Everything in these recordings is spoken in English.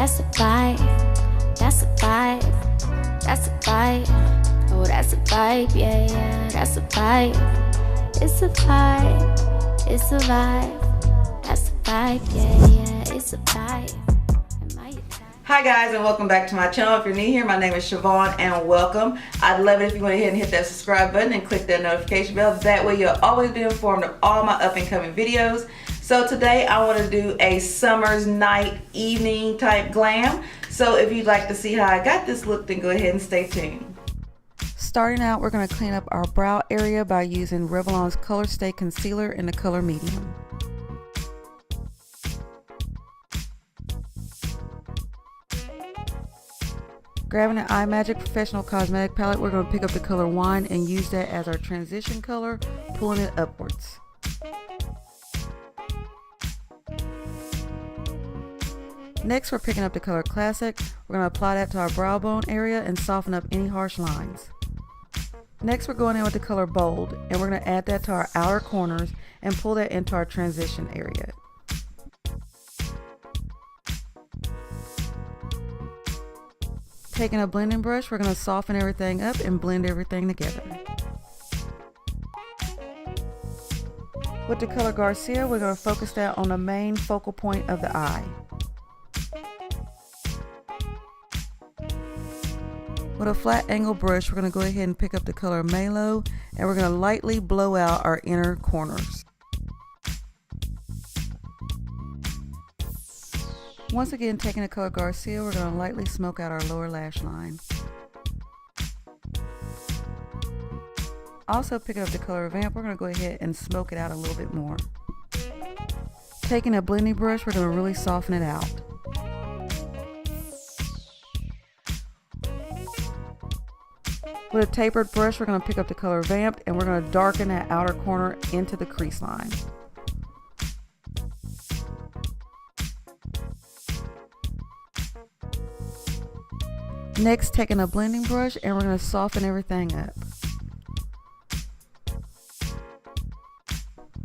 that's a vibe. That's a vibe. That's a vibe. Oh, that's a vibe. Yeah, yeah, that's a vibe. It's a vibe. It's a vibe. That's a vibe. Yeah, yeah, it's a vibe. Hi guys, and welcome back to my channel. If you're new here, my name is Shavonne and welcome. I'd love it if you went ahead and hit that subscribe button and click that notification bell. That way you'll always be informed of all my up and coming videos. So today I want to do a summer's night evening type glam. So if you'd like to see how I got this look, then go ahead and stay tuned. Starting out, we're going to clean up our brow area by using Revlon's Color Stay Concealer in the color medium. Grabbing an iMagic Professional Cosmetic Palette, we're going to pick up the color Wine and use that as our transition color, pulling it upwards. Next, we're picking up the color Classic. We're going to apply that to our brow bone area and soften up any harsh lines. Next, we're going in with the color Bold, and we're going to add that to our outer corners and pull that into our transition area. Taking a blending brush, we're going to soften everything up and blend everything together. With the color Garcia, we're going to focus that on the main focal point of the eye. With a flat angle brush, we're going to go ahead and pick up the color Malo, and we're going to lightly blow out our inner corners. Once again, taking the color Garcia, we're going to lightly smoke out our lower lash line. Also picking up the color Vamp, we're going to go ahead and smoke it out a little bit more. Taking a blending brush, we're going to really soften it out. With a tapered brush, we're going to pick up the color Vamp, and we're going to darken that outer corner into the crease line. Next, taking a blending brush, and we're going to soften everything up.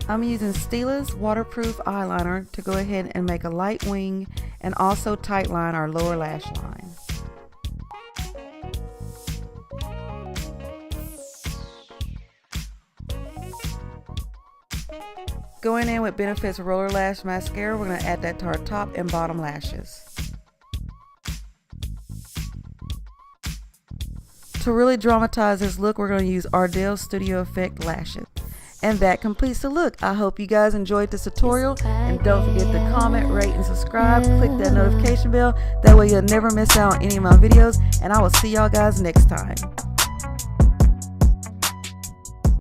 I'm using Stila's waterproof eyeliner to go ahead and make a light wing and also tight line our lower lash line. Going in with Benefit's Roller Lash Mascara, we're going to add that to our top and bottom lashes. To really dramatize this look, we're going to use Ardell Studio Effect lashes. And that completes the look. I hope you guys enjoyed this tutorial. And don't forget to comment, rate, and subscribe. Click that notification bell. That way you'll never miss out on any of my videos. And I will see y'all guys next time.